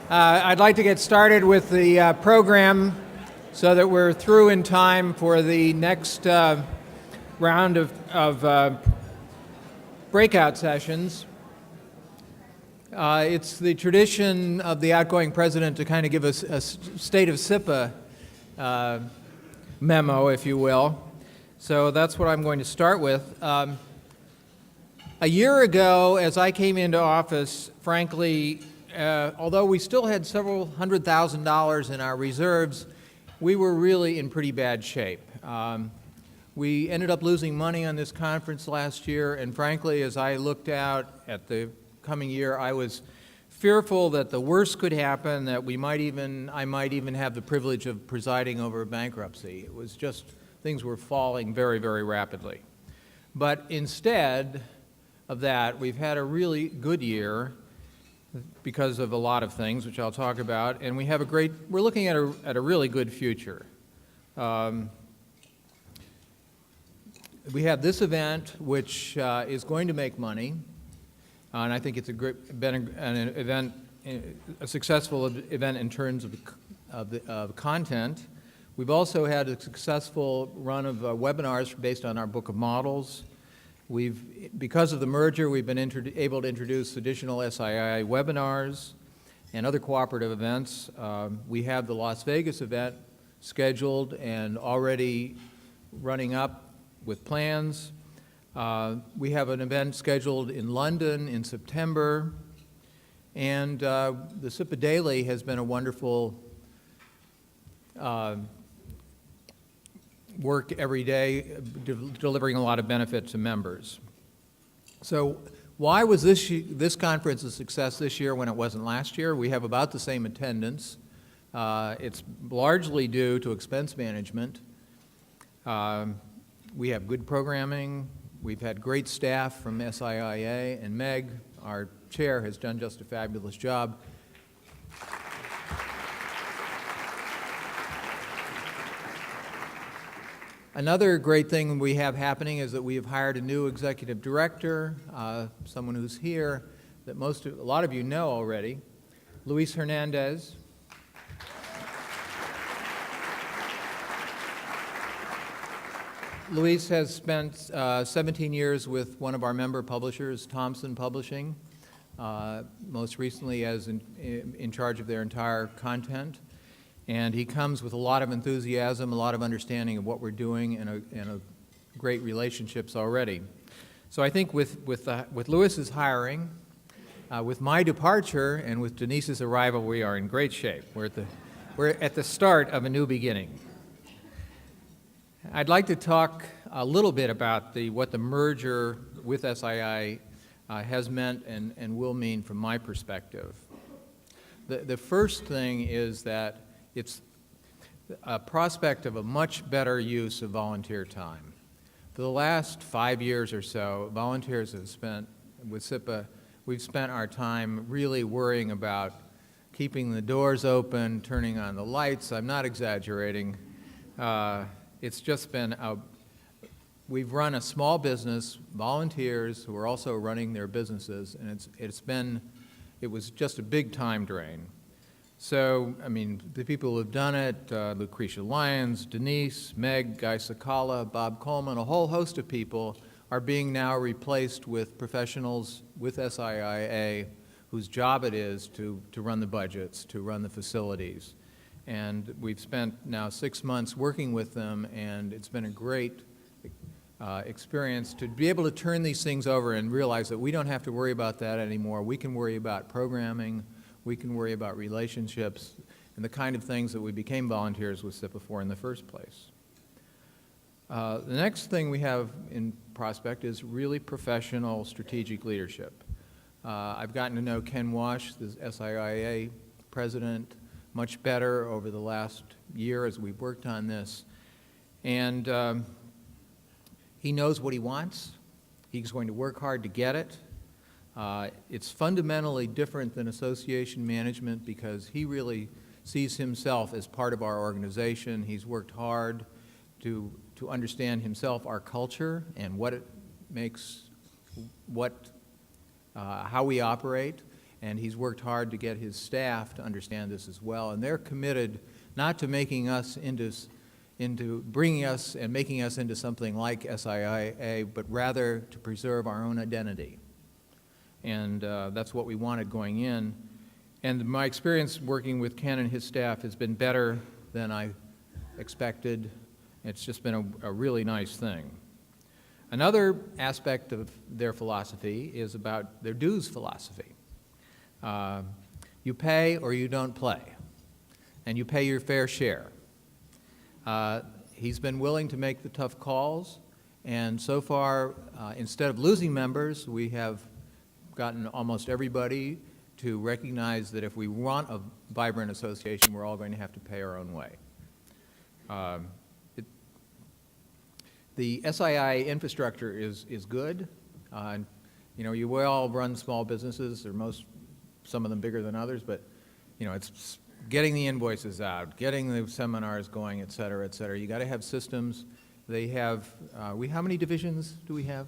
I'd like to get started with the program so that we're through in time for the next round of breakout sessions. It's the tradition of the outgoing president to kind of give us a state of SIPA memo, if you will. So that's what I'm going to start with. A year ago, as I came into office, frankly, although we still had several $100,000 in our reserves, we were really in pretty bad shape. We ended up losing money on this conference last year, and frankly, as I looked out at the coming year, I was fearful that the worst could happen, that I might even have the privilege of presiding over a bankruptcy. It was just, things were falling very, very rapidly. But instead of that, we've had a really good year because of a lot of things, which I'll talk about, and we're looking at a really good future. We have this event, which is going to make money, and I think it's a successful event in terms of content. We've also had a successful run of webinars based on our book of models. Because of the merger, we've been able to introduce additional SII webinars and other cooperative events. We have the Las Vegas event scheduled and already running up with plans. We have an event scheduled in London in September. And the SIPA Daily has been a wonderful work every day, delivering a lot of benefit to members. So why was this conference a success this year when it wasn't last year? We have about the same attendance. It's largely due to expense management. We have good programming. We've had great staff from SIIA, and Meg, our chair, has done just a fabulous job. Another great thing we have happening is that we have hired a new executive director, someone who's here that a lot of you know already, Luis Hernandez. Luis has spent 17 years with one of our member publishers, Thomson Publishing, most recently as in charge of their entire content. And he comes with a lot of enthusiasm, a lot of understanding of what we're doing, and great relationships already. So I think with Lewis's hiring, with my departure, and with Denise's arrival, we are in great shape. We're at the start of a new beginning. I'd like to talk a little bit about what the merger with SII has meant and will mean from my perspective. The first thing is that it's a prospect of a much better use of volunteer time. For the last 5 years or so, volunteers have spent, with SIPA, we've spent our time really worrying about keeping the doors open, turning on the lights. I'm not exaggerating. It's just been we've run a small business, volunteers who are also running their businesses, and it was just a big time drain. So, I mean, the people who have done it, Lucretia Lyons, Denise, Meg, Guy Sakala, Bob Coleman, a whole host of people are being now replaced with professionals with SIIA whose job it is to run the budgets, to run the facilities. And we've spent now 6 months working with them, and it's been a great experience to be able to turn these things over and realize that we don't have to worry about that anymore. We can worry about programming. We can worry about relationships and the kind of things that we became volunteers with SIPA for in the first place. The next thing we have in prospect is really professional strategic leadership. I've gotten to know Ken Wash, the SIIA president, much better over the last year as we've worked on this. And he knows what he wants. He's going to work hard to get it. It's fundamentally different than association management because he really sees himself as part of our organization. He's worked hard to understand himself, our culture, and what it makes, how we operate. and he's worked hard to get his staff to understand this as well. And they're committed not to making us into bringing us and making us into something like SIA, but rather to preserve our own identity. And that's what we wanted going in. And my experience working with Ken and his staff has been better than I expected. It's just been a really nice thing. Another aspect of their philosophy is about their dues philosophy. You pay or you don't play, and you pay your fair share. He's been willing to make the tough calls, and so far, instead of losing members, we have gotten almost everybody to recognize that if we want a vibrant association, we're all going to have to pay our own way. The SII infrastructure is good. You know, we all run small businesses, or some of them bigger than others, but you know, it's getting the invoices out, getting the seminars going, et cetera, et cetera. You got to have systems. They have, how many divisions do we have?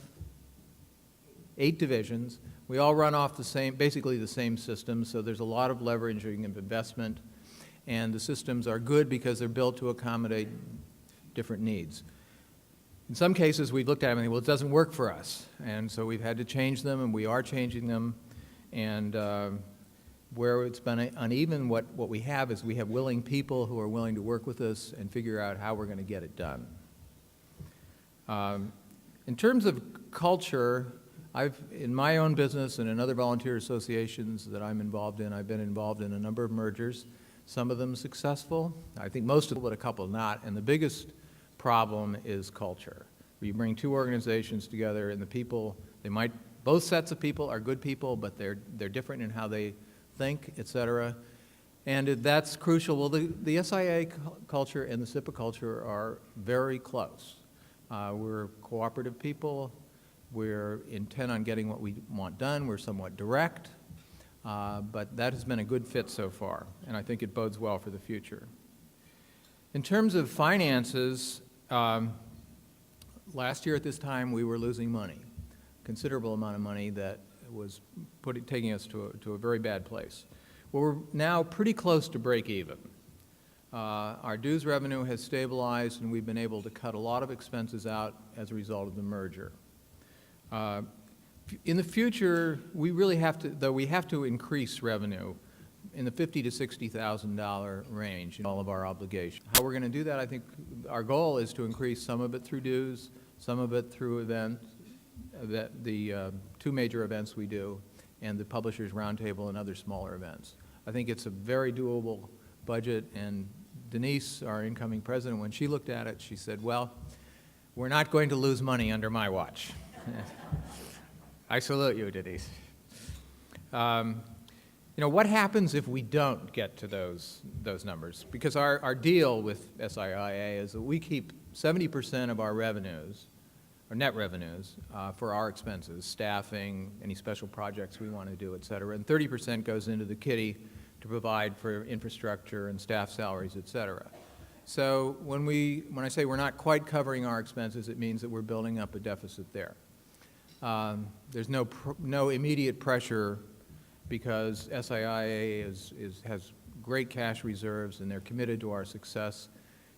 8 divisions. We all run off basically the same system, so there's a lot of leveraging of investment, and the systems are good because they're built to accommodate different needs. In some cases, we've looked at them and, well, it doesn't work for us, and so we've had to change them, and we are changing them, and where it's been uneven, what we have is we have willing people who are willing to work with us and figure out how we're going to get it done. In terms of culture, in my own business and in other volunteer associations that I'm involved in, I've been involved in a number of mergers, some of them successful, I think most of them, but a couple not, and the biggest problem is culture. You bring 2 organizations together and the people, both sets of people are good people, but they're different in how they think, et cetera, and that's crucial. Well, the SIA culture and the SIPA culture are very close. We're cooperative people. We're intent on getting what we want done. We're somewhat direct, but that has been a good fit so far, and I think it bodes well for the future. In terms of finances, last year at this time we were losing money, considerable amount of money that was taking us to a very bad place. Well, we're now pretty close to break even. Our dues revenue has stabilized, and we've been able to cut a lot of expenses out as a result of the merger. In the future, we really have to increase revenue in the $50,000 to $60,000 range in all of our obligations. How we're going to do that, I think our goal is to increase some of it through dues, some of it through events, the 2 major events we do, and the Publishers Roundtable and other smaller events. I think it's a very doable budget, and Denise, our incoming president, when she looked at it, she said, well, we're not going to lose money under my watch. I salute you, Denise. You know, what happens if we don't get to those numbers? Because our deal with SIA is that we keep 70% of our revenues, or net revenues, for our expenses, staffing, any special projects we want to do, et cetera, and 30% goes into the kitty to provide for infrastructure and staff salaries, et cetera. So when I say we're not quite covering our expenses, it means that we're building up a deficit there. There's no immediate pressure because SIA has great cash reserves and they're committed to our success.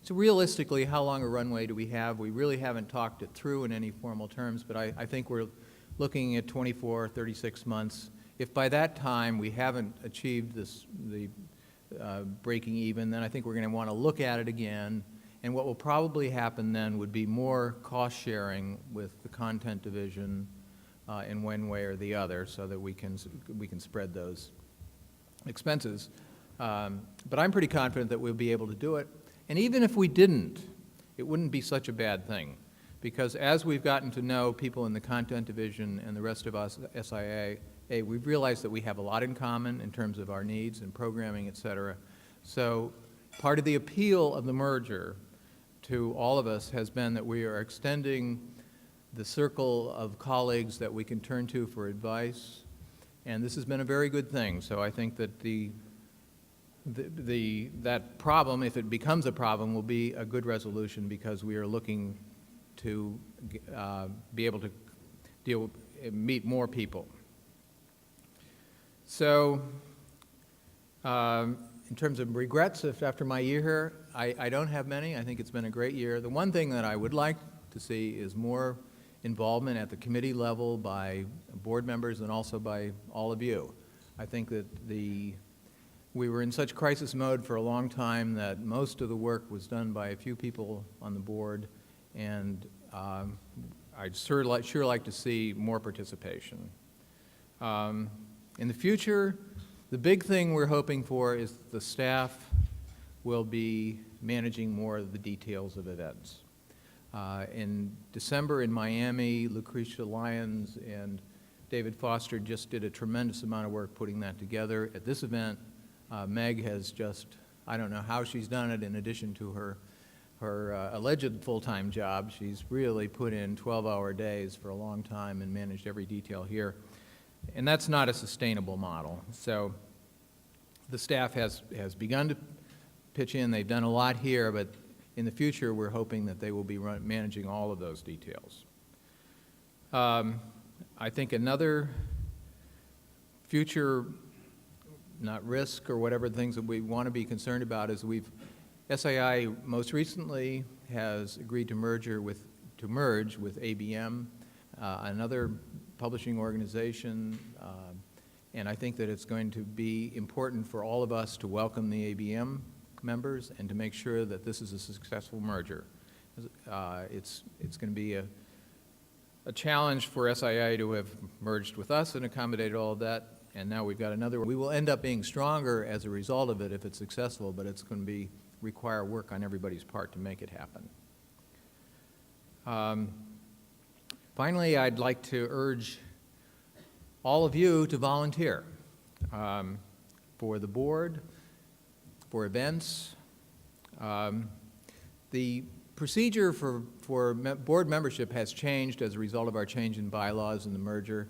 So realistically, how long a runway do we have? We really haven't talked it through in any formal terms, but I think we're looking at 24, 36 months. If by that time we haven't achieved the breaking even, then I think we're going to want to look at it again. And what will probably happen then would be more cost sharing with the content division in one way or the other, so that we can spread those expenses. But I'm pretty confident that we'll be able to do it. And even if we didn't, it wouldn't be such a bad thing, because as we've gotten to know people in the content division and the rest of us, SIA, we've realized that we have a lot in common in terms of our needs and programming, et cetera. So part of the appeal of the merger to all of us has been that we are extending the circle of colleagues that we can turn to for advice, and this has been a very good thing. So I think that that problem, if it becomes a problem, will be a good resolution, because we are looking to be able to meet more people. So, in terms of regrets after my year here, I don't have many. I think it's been a great year. The one thing that I would like to see is more involvement at the committee level by board members and also by all of you. I think that we were in such crisis mode for a long time that most of the work was done by a few people on the board, and I'd sure like to see more participation. In the future, the big thing we're hoping for is the staff will be managing more of the details of events. In December in Miami, Lucretia Lyons and David Foster just did a tremendous amount of work putting that together. At this event, Meg has just, I don't know how she's done it in addition to her alleged full-time job. She's really put in 12-hour days for a long time and managed every detail here. And that's not a sustainable model. So the staff has begun to pitch in. They've done a lot here, but in the future, we're hoping that they will be managing all of those details. I think another future, not risk or whatever things that we want to be concerned about is SII most recently has agreed to merge with ABM, another publishing organization, and I think that it's going to be important for all of us to welcome the ABM members and to make sure that this is a successful merger. It's going to be a challenge for SII to have merged with us and accommodated all of that, and now we've got another one. We will end up being stronger as a result of it if it's successful, but it's going to require work on everybody's part to make it happen. Finally, I'd like to urge all of you to volunteer for the board, for events. The procedure for board membership has changed as a result of our change in bylaws and the merger.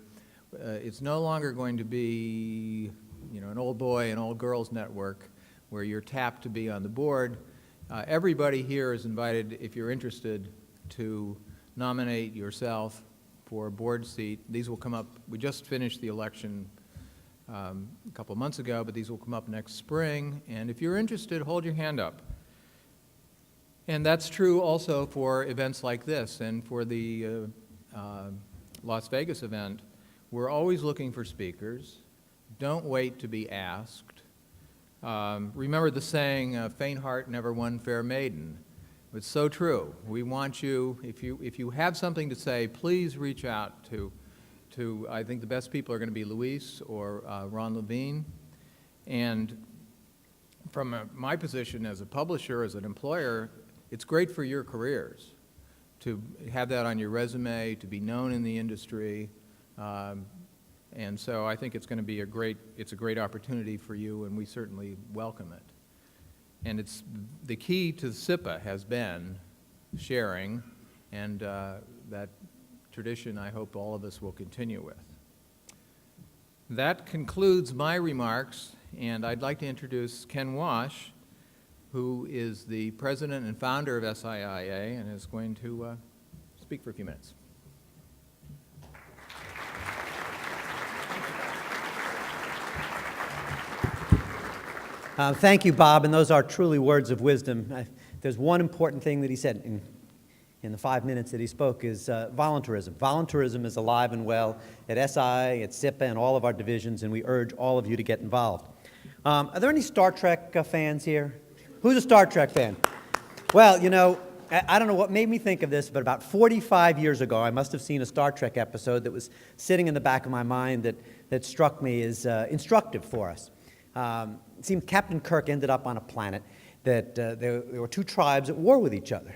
It's no longer going to be, an old boy and old girls network where you're tapped to be on the board. Everybody here is invited, if you're interested, to nominate yourself for a board seat. These will come up. We just finished the election a couple of months ago, but these will come up next spring. And if you're interested, hold your hand up. And that's true also for events like this. And for the Las Vegas event, we're always looking for speakers. Don't wait to be asked. Remember the saying, faint heart never won fair maiden. It's so true. We want you, if you have something to say, please reach out to I think the best people are going to be Luis or Ron Levine. And from my position as a publisher, as an employer, it's great for your careers to have that on your resume, to be known in the industry. And so I think it's going to be a great opportunity for you, and we certainly welcome it. And the key to SIPA has been sharing, and that tradition I hope all of us will continue with. That concludes my remarks, and I'd like to introduce Ken Wash, who is the president and founder of SIIA and is going to speak for a few minutes. Thank you, Bob, and those are truly words of wisdom. There's one important thing that he said in the 5 minutes that he spoke is volunteerism. Volunteerism is alive and well at SI, at SIPA, and all of our divisions, and we urge all of you to get involved. Are there any Star Trek fans here? Who's a Star Trek fan? Well, I don't know what made me think of this, but about 45 years ago, I must have seen a Star Trek episode that was sitting in the back of my mind that struck me as instructive for us. It seemed Captain Kirk ended up on a planet that there were two tribes at war with each other.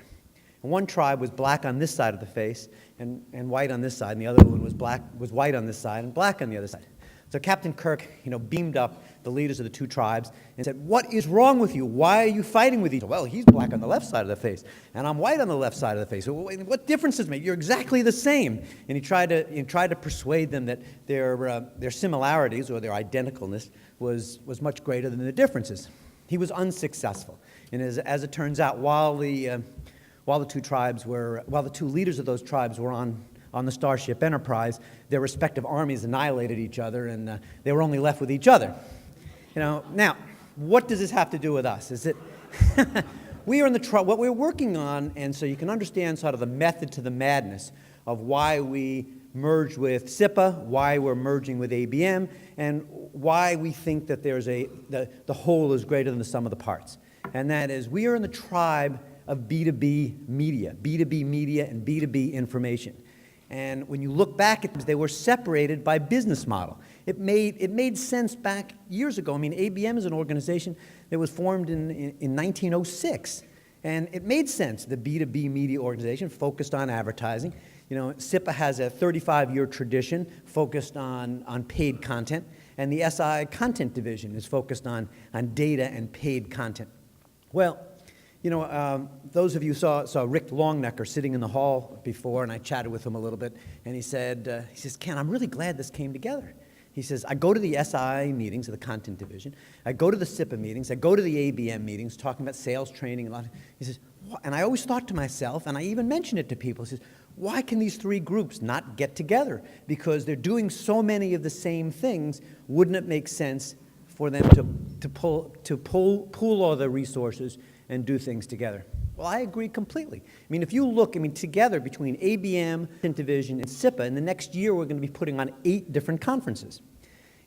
And one tribe was black on this side of the face and white on this side, and the other one was white on this side and black on the other side. So Captain Kirk, beamed up the leaders of the two tribes and said, "What is wrong with you? Why are you fighting with each other?" "Well, he's black on the left side of the face, and I'm white on the left side of the face. What difference does it make? You're exactly the same." And he tried to persuade them that their similarities or their identicalness was much greater than the differences. He was unsuccessful, and as it turns out, while the two leaders of those tribes were on on the Starship Enterprise, their respective armies annihilated each other, and they were only left with each other. Now, what does this have to do with us? Is it we are in the what we're working on, and so you can understand sort of the method to the madness of why we merged with SIPA, why we're merging with ABM, and why we think that the whole is greater than the sum of the parts. And that is, we are in the tribe of B2B media and B2B information. And when you look back at them, they were separated by business model. It made sense back years ago. I mean, ABM is an organization that was formed in 1906. And it made sense, the B2B media organization focused on advertising. SIPA has a 35-year tradition focused on paid content, and the SI content division is focused on data and paid content. Well, those of you saw Rick Longnecker sitting in the hall before, and I chatted with him a little bit, and he says, Ken, I'm really glad this came together. He says, I go to the SI meetings of the content division, I go to the SIPA meetings, I go to the ABM meetings talking about sales training, he says, and I always thought to myself, and I even mentioned it to people, he says, why can these three groups not get together? Because they're doing so many of the same things, wouldn't it make sense for them to pool all their resources and do things together? Well, I agree completely. I mean, if you look, together between ABM, Division, and SIPA, in the next year we're going to be putting on 8 different conferences.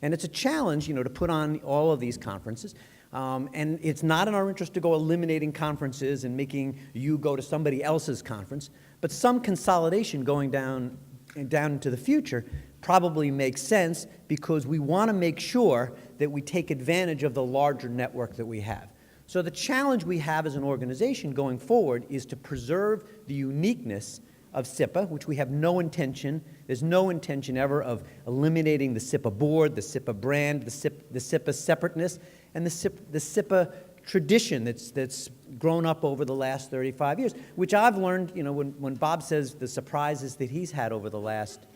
And it's a challenge, to put on all of these conferences. And it's not in our interest to go eliminating conferences and making you go to somebody else's conference, but some consolidation going down into the future probably makes sense because we want to make sure that we take advantage of the larger network that we have. So the challenge we have as an organization going forward is to preserve the uniqueness of SIPA, which we have no intention, there's no intention ever of eliminating the SIPA board, the SIPA brand, the SIPA separateness, and the SIPA tradition that's grown up over the last 35 years, which I've learned, when Bob says the surprises that he's had over the last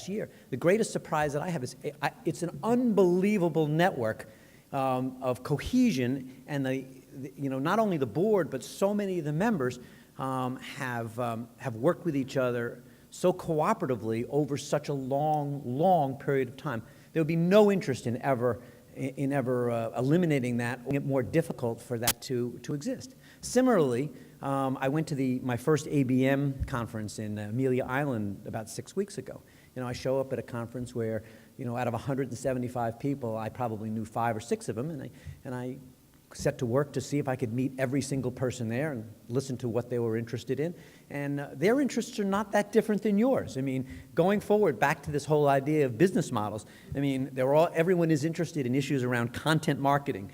year, the greatest surprise that I have is it's an unbelievable network of cohesion, and not only the board, but so many of the members have worked with each other so cooperatively over such a long period of time. There would be no interest in ever eliminating that, or making it more difficult for that to exist. Similarly, I went to my first ABM conference in Amelia Island about 6 weeks ago. I show up at a conference where, out of 175 people, I probably knew 5 or 6 of them, and I set to work to see if I could meet every single person there and listen to what they were interested in. And their interests are not that different than yours. Going forward, back to this whole idea of business models, everyone is interested in issues around content marketing,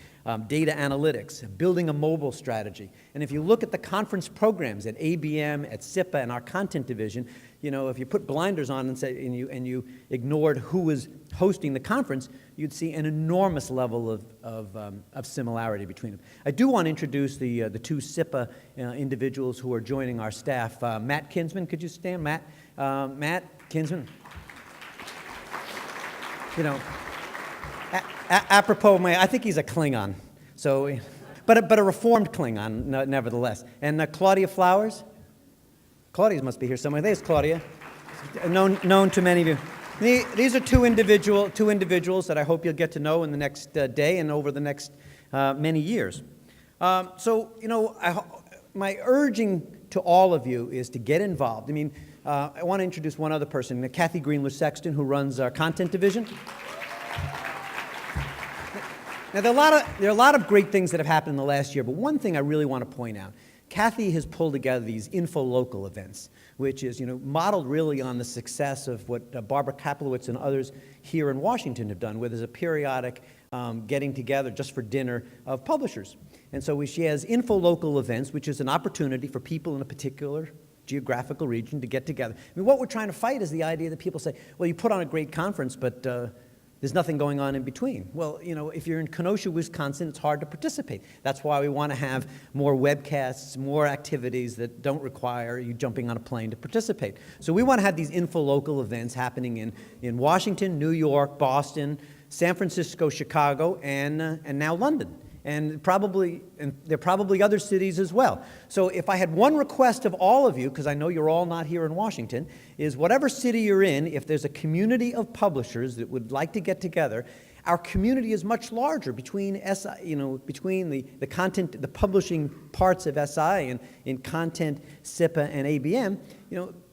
data analytics, building a mobile strategy. And if you look at the conference programs at ABM, at SIPA, and our content division, if you put blinders on and you ignored who was hosting the conference, you'd see an enormous level of similarity between them. I do want to introduce the 2 SIPA individuals who are joining our staff. Matt Kinsman, could you stand? Matt Kinsman. Apropos, I think he's a Klingon, but a reformed Klingon, nevertheless. And Claudia Flowers. Claudia must be here somewhere. There's Claudia, known to many of you. These are two individuals that I hope you'll get to know in the next day and over the next many years. My urging to all of you is to get involved. I want to introduce one other person, Kathy Greenler-Sexton, who runs our content division. Now, there are a lot of great things that have happened in the last year, but one thing I really want to point out, Kathy has pulled together these info-local events, which is modeled really on the success of what Barbara Kaplowitz and others here in Washington have done, where there's a periodic getting together just for dinner of publishers. And so she has info-local events, which is an opportunity for people in a particular geographical region to get together. What we're trying to fight is the idea that people say, well, you put on a great conference, but there's nothing going on in between. Well, if you're in Kenosha, Wisconsin, it's hard to participate. That's why we want to have more webcasts, more activities that don't require you jumping on a plane to participate. So we want to have these info-local events happening in Washington, New York, Boston, San Francisco, Chicago, and now London. and there are probably other cities as well. So if I had one request of all of you, because I know you're all not here in Washington, is whatever city you're in, if there's a community of publishers that would like to get together, our community is much larger between between the content, the publishing parts of SI and in content, SIPA, and ABM.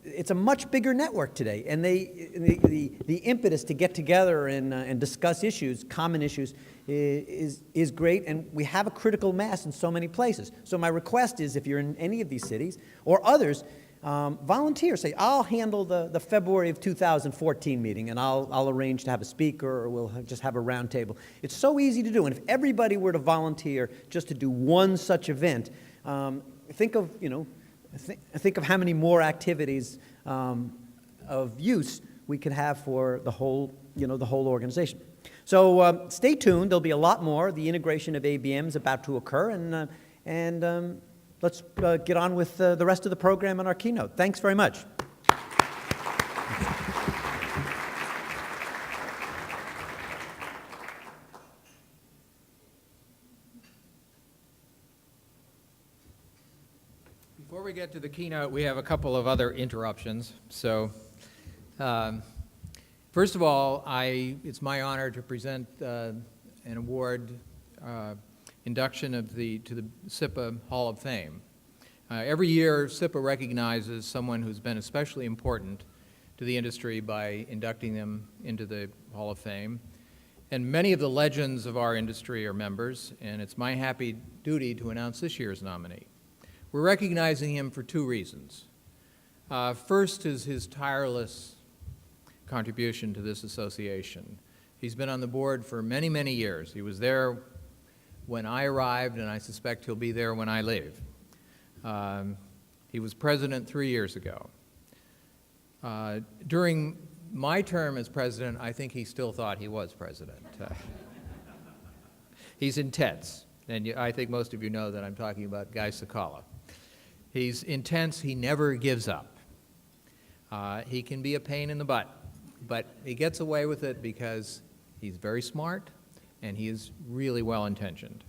It's a much bigger network today, and the impetus to get together and discuss issues, common issues, is great, and we have a critical mass in so many places. So my request is, if you're in any of these cities or others, volunteer. Say, I'll handle the February of 2014 meeting, and I'll arrange to have a speaker, or we'll just have a round table. It's so easy to do, and if everybody were to volunteer just to do one such event, think of how many more activities of use we could have for the whole organization. So stay tuned. There'll be a lot more. The integration of ABM is about to occur, and let's get on with the rest of the program and our keynote. Thanks very much. Before we get to the keynote, we have a couple of other interruptions. So, first of all, it's my honor to present an award induction to the SIPA Hall of Fame. Every year, SIPA recognizes someone who's been especially important to the industry by inducting them into the Hall of Fame. And many of the legends of our industry are members, and it's my happy duty to announce this year's nominee. We're recognizing him for two reasons. First is his tireless contribution to this association. He's been on the board for many, many years. He was there when I arrived, and I suspect he'll be there when I leave. He was president 3 years ago. During my term as president, I think he still thought he was president. He's intense, and I think most of you know that I'm talking about Guy Cicala. He's intense. He never gives up. He can be a pain in the butt, but he gets away with it because he's very smart and he is really well-intentioned.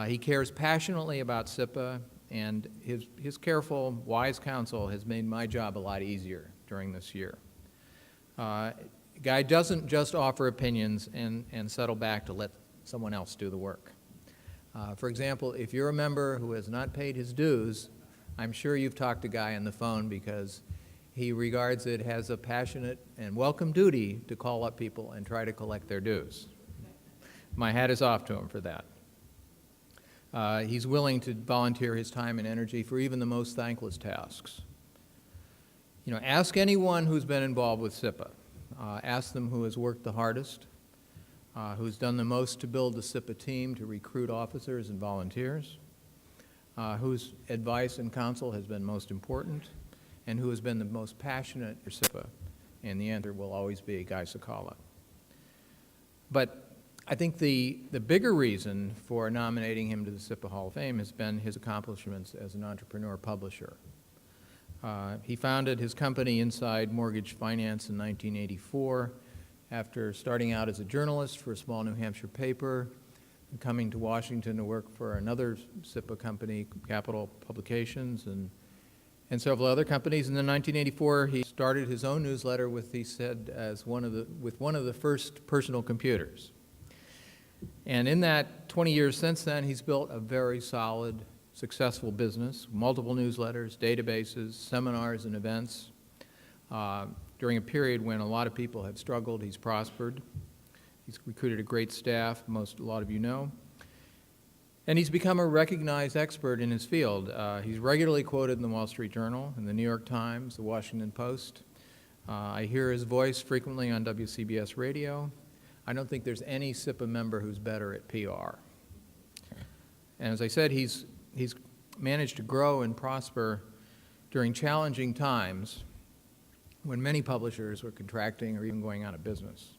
He cares passionately about SIPA, and his careful, wise counsel has made my job a lot easier during this year. Guy doesn't just offer opinions and settle back to let someone else do the work. For example, if you're a member who has not paid his dues, I'm sure you've talked to Guy on the phone, because he regards it as a passionate and welcome duty to call up people and try to collect their dues. My hat is off to him for that. He's willing to volunteer his time and energy for even the most thankless tasks. Ask anyone who's been involved with SIPA. Ask them who has worked the hardest, who's done the most to build the SIPA team, to recruit officers and volunteers, whose advice and counsel has been most important, and who has been the most passionate for SIPA, and the answer will always be Guy Cicala. But I think the bigger reason for nominating him to the SIPA Hall of Fame has been his accomplishments as an entrepreneur publisher. He founded his company Inside Mortgage Finance in 1984 after starting out as a journalist for a small New Hampshire paper and coming to Washington to work for another SIPA company, Capital Publications, and several other companies. And in 1984, he started his own newsletter with one of the first personal computers. And in that 20 years since then, he's built a very solid, successful business, multiple newsletters, databases, seminars, and events. During a period when a lot of people had struggled, he's prospered. He's recruited a great staff, a lot of you know. And he's become a recognized expert in his field. He's regularly quoted in the Wall Street Journal, in the New York Times, the Washington Post. I hear his voice frequently on WCBS radio. I don't think there's any SIPA member who's better at PR. And as I said, he's managed to grow and prosper during challenging times when many publishers were contracting or even going out of business.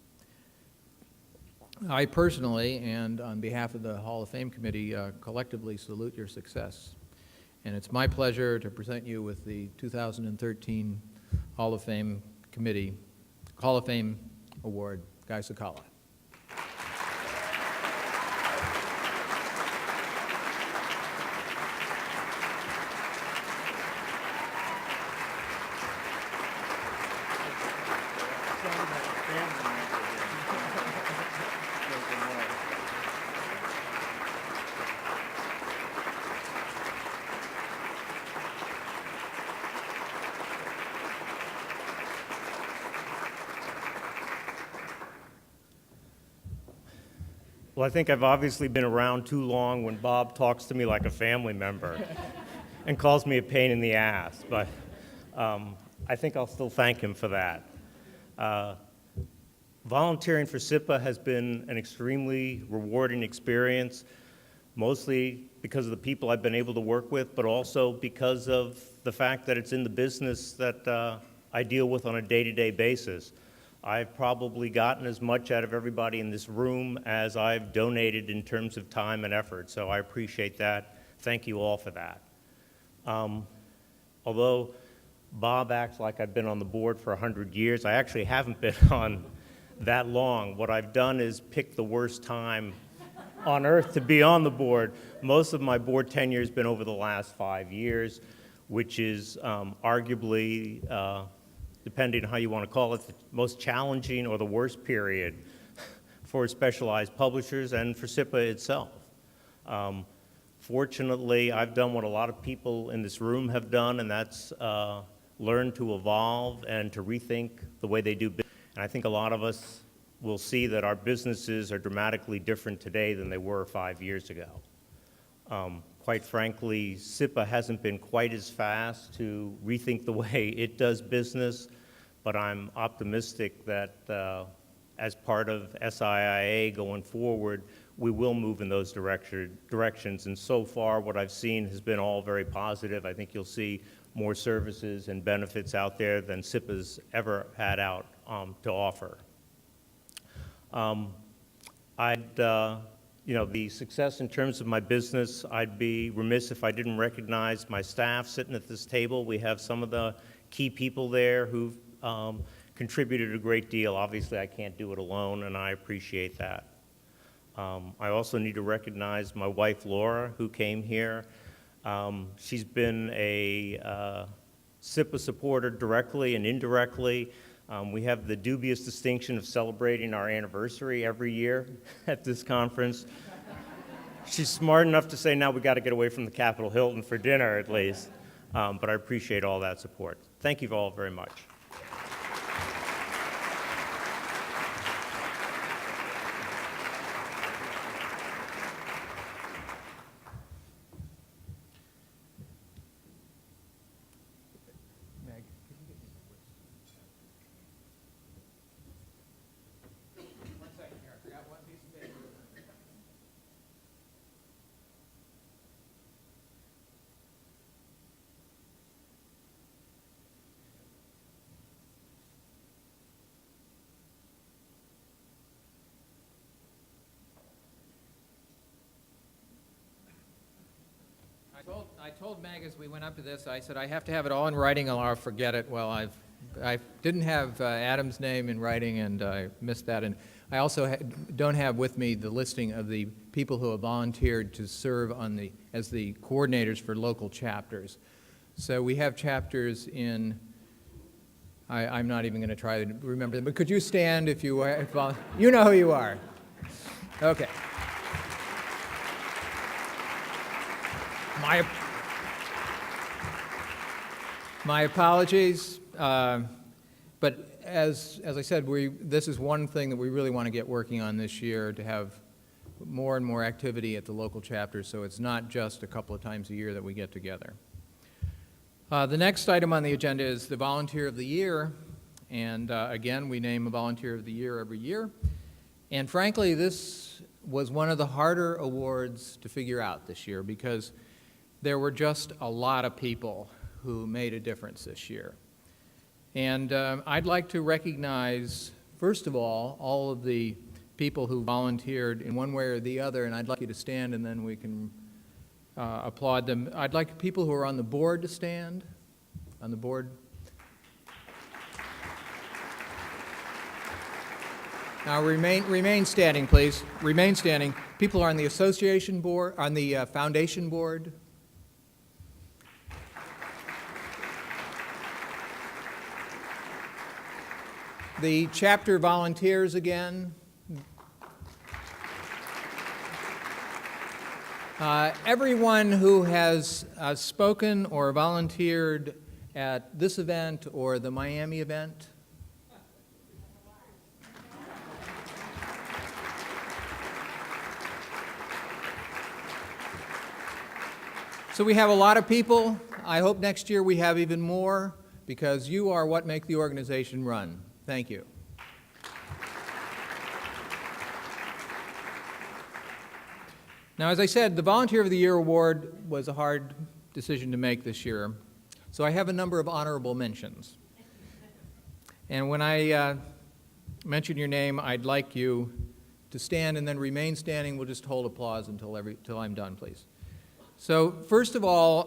I personally, and on behalf of the Hall of Fame Committee, collectively salute your success. And it's my pleasure to present you with the 2013 Hall of Fame Award, Guy Cicala. Well, I think I've obviously been around too long when Bob talks to me like a family member and calls me a pain in the ass, but I think I'll still thank him for that. Volunteering for SIPA has been an extremely rewarding experience, mostly because of the people I've been able to work with, but also because of the fact that it's in the business that I deal with on a day-to-day basis. I've probably gotten as much out of everybody in this room as I've donated in terms of time and effort, so I appreciate that. Thank you all for that. Although Bob acts like I've been on the board for 100 years, I actually haven't been on that long. What I've done is pick the worst time on earth to be on the board. Most of my board tenure has been over the last 5 years, which is arguably, depending on how you want to call it, the most challenging or the worst period for specialized publishers and for SIPA itself. Fortunately, I've done what a lot of people in this room have done, and that's learn to evolve and to rethink the way they do business. And I think a lot of us will see that our businesses are dramatically different today than they were 5 years ago. Quite frankly, SIPA hasn't been quite as fast to rethink the way it does business, but I'm optimistic that as part of SIIA going forward, we will move in those directions. And so far, what I've seen has been all very positive. I think you'll see more services and benefits out there than SIPA's ever had out to offer. The success in terms of my business, I'd be remiss if I didn't recognize my staff sitting at this table. We have some of the key people there who've contributed a great deal. Obviously, I can't do it alone, and I appreciate that. I also need to recognize my wife, Laura, who came here. She's been a SIPA supporter directly and indirectly. We have the dubious distinction of celebrating our anniversary every year at this conference. She's smart enough to say, now we got to get away from the Capitol Hilton for dinner at least. But I appreciate all that support. Thank you all very much. I told Meg as we went up to this, I said, I have to have it all in writing or I'll forget it. Well, I didn't have Adam's name in writing, and I missed that. And I also don't have with me the listing of the people who have volunteered to serve on as the coordinators for local chapters. So we have chapters in, I'm not even going to try to remember them, but could you stand if you you know who you are. Okay. My apologies, but as I said, this is one thing that we really want to get working on this year, to have more and more activity at the local chapters, so it's not just a couple of times a year that we get together. The next item on the agenda is the Volunteer of the Year, and again, we name a Volunteer of the Year every year, and frankly, this was one of the harder awards to figure out this year because there were just a lot of people who made a difference this year. And I'd like to recognize, first of all of the people who volunteered in one way or the other, and I'd like you to stand and then we can applaud them. I'd like people who are on the board to stand. On the board. Now remain standing, please. Remain standing. People are on the association board, on the foundation board. The chapter volunteers again. Everyone who has spoken or volunteered at this event or the Miami event. So we have a lot of people. I hope next year we have even more, because you are what make the organization run. Thank you. Now, as I said, the Volunteer of the Year award was a hard decision to make this year, so I have a number of honorable mentions. And when I mention your name, I'd like you to stand and then remain standing. We'll just hold applause until I'm done, please. So first of all,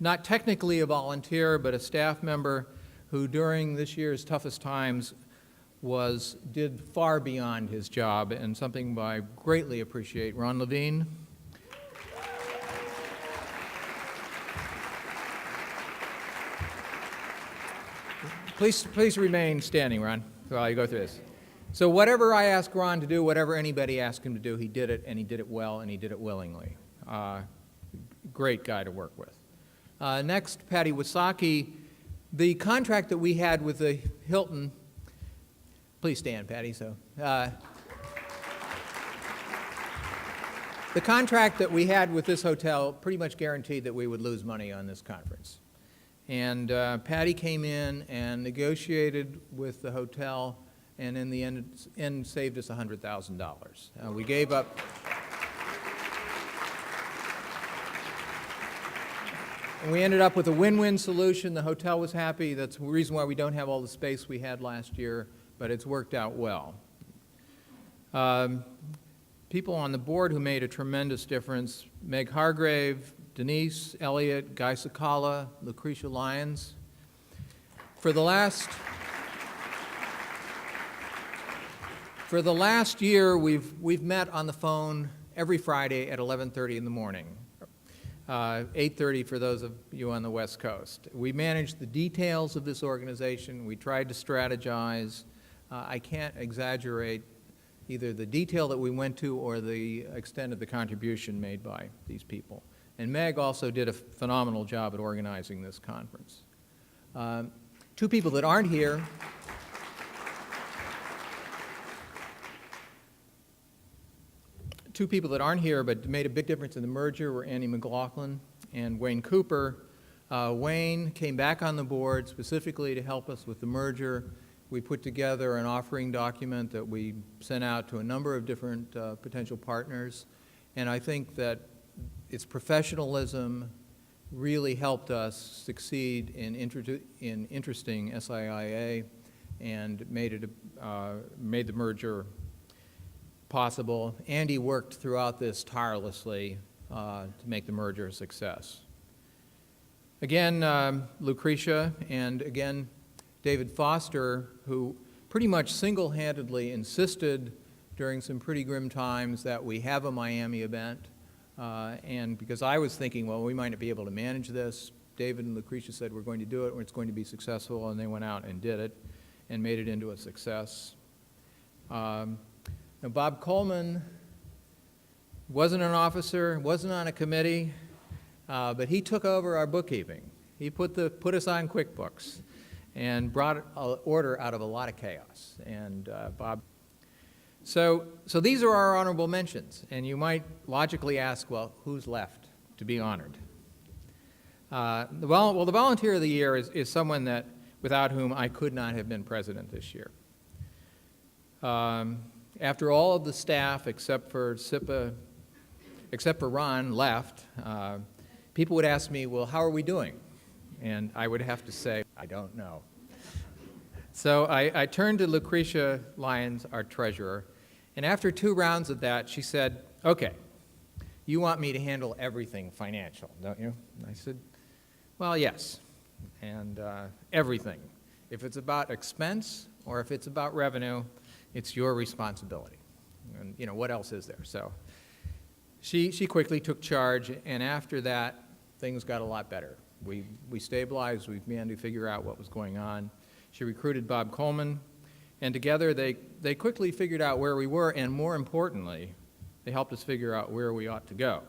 not technically a volunteer, but a staff member who during this year's toughest times did far beyond his job, and something I greatly appreciate. Ron Levine. Please remain standing, Ron, while you go through this. So whatever I ask Ron to do, whatever anybody asked him to do, he did it, and he did it well, and he did it willingly. Great guy to work with. Next, Patty Wasaki. The contract that we had with the Hilton, please stand, Patty. The contract that we had with this hotel pretty much guaranteed that we would lose money on this conference. And Patty came in and negotiated with the hotel, and in the end saved us $100,000. We gave up. And we ended up with a win-win solution. The hotel was happy. That's the reason why we don't have all the space we had last year, but it's worked out well. People on the board who made a tremendous difference: Meg Hargrave, Denise Elliott, Guy Sakala, Lucretia Lyons. For the last year, we've met on the phone every Friday at 11:30 in the morning. 8:30 for those of you on the West Coast. We managed the details of this organization. We tried to strategize. I can't exaggerate either the detail that we went to or the extent of the contribution made by these people. And Meg also did a phenomenal job at organizing this conference. Two people that aren't here. Two people that aren't here but made a big difference in the merger were Andy McLaughlin and Wayne Cooper. Wayne came back on the board specifically to help us with the merger. We put together an offering document that we sent out to a number of different potential partners, and I think that its professionalism really helped us succeed in interesting SIIA and made the merger possible. Andy worked throughout this tirelessly to make the merger a success. Again, Lucretia, and again, David Foster, who pretty much single-handedly insisted during some pretty grim times that we have a Miami event. And because I was thinking, well, we might not be able to manage this, David and Lucretia said, we're going to do it, or it's going to be successful, and they went out and did it and made it into a success. Now, Bob Coleman wasn't an officer, wasn't on a committee, but he took over our bookkeeping. He put us on QuickBooks and brought order out of a lot of chaos. And Bob. So these are our honorable mentions, and you might logically ask, well, who's left to be honored? The Volunteer of the Year is someone without whom I could not have been president this year. After all of the staff, except for SIPA, except for Ron, left, people would ask me, well, how are we doing? And I would have to say, I don't know. So I turned to Lucretia Lyons, our treasurer, and after 2 rounds of that, she said, okay, you want me to handle everything financial, don't you? And I said, well, yes, and everything. If it's about expense or if it's about revenue, it's your responsibility. And, you know, what else is there? So she quickly took charge, and after that, things got a lot better. We stabilized, we began to figure out what was going on. She recruited Bob Coleman, and together they quickly figured out where we were, and more importantly, they helped us figure out where we ought to go.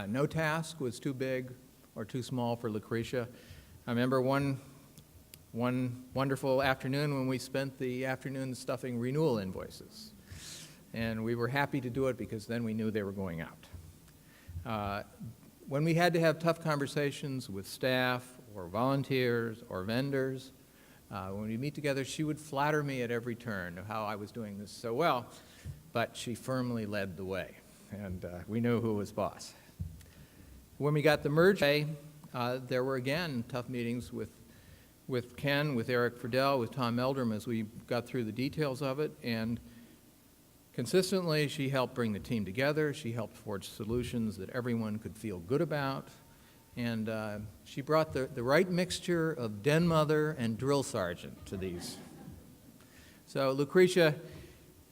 No task was too big or too small for Lucretia. I remember one wonderful afternoon when we spent the afternoon stuffing renewal invoices. And we were happy to do it because then we knew they were going out. when we had to have tough conversations with staff or volunteers or vendors, when we meet together, she would flatter me at every turn of how I was doing this so well, but she firmly led the way, and we knew who was boss. When we got the merger, there were again tough meetings with Ken, with Eric Friedel, with Tom Meldrum as we got through the details of it, and consistently she helped bring the team together. She helped forge solutions that everyone could feel good about, and she brought the right mixture of den mother and drill sergeant to these. So Lucretia,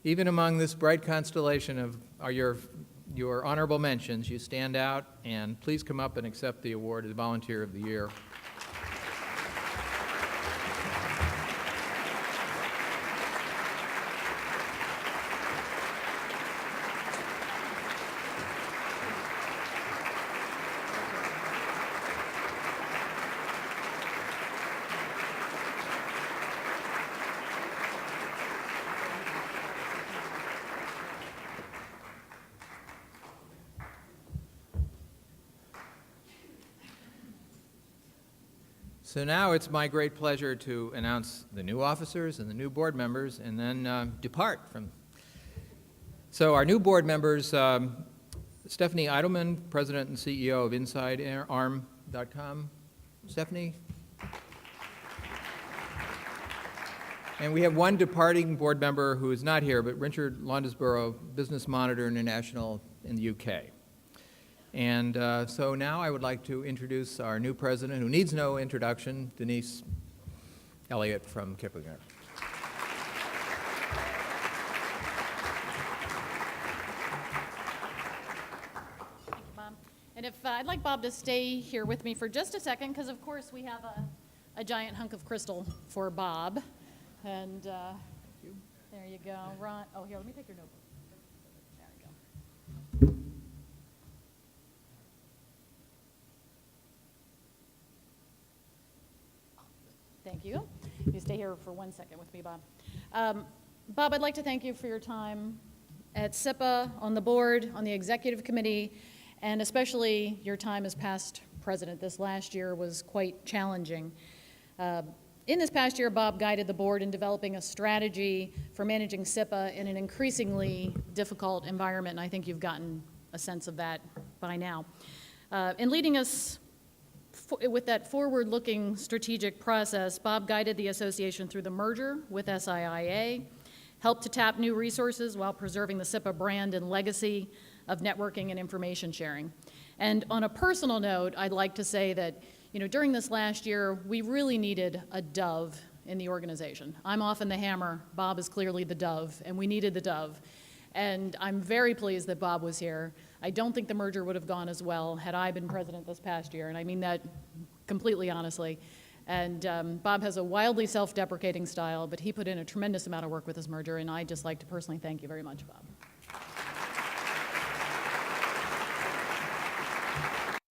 even among this bright constellation of your honorable mentions, you stand out, and please come up and accept the award as Volunteer of the Year. So now it's my great pleasure to announce the new officers and the new board members, and then depart from. So our new board members, Stephanie Eidelman, President and CEO of InsideArm.com. Stephanie? And we have one departing board member who is not here, but Richard Londesborough, Business Monitor International in the UK. And so now I would like to introduce our new president, who needs no introduction, Denise Elliott from Kiplinger. Thank you, Bob. And if I'd like Bob to stay here with me for just a second, because of course we have a giant hunk of crystal for Bob. And there you go. Ron, oh, here, let me take your notebook. There we go. Thank you. You stay here for 1 second with me, Bob. Bob, I'd like to thank you for your time at SIPA, on the board, on the executive committee, and especially your time as past president. This last year was quite challenging. In this past year, Bob guided the board in developing a strategy for managing SIPA in an increasingly difficult environment, and I think you've gotten a sense of that by now. In leading us with that forward-looking strategic process, Bob guided the association through the merger with SIIA, helped to tap new resources while preserving the SIPA brand and legacy of networking and information sharing. And on a personal note, I'd like to say that, during this last year, we really needed a dove in the organization. I'm often the hammer, Bob is clearly the dove, and we needed the dove. And I'm very pleased that Bob was here. I don't think the merger would have gone as well had I been president this past year, and I mean that completely honestly. And Bob has a wildly self-deprecating style, but he put in a tremendous amount of work with this merger, and I'd just like to personally thank you very much, Bob.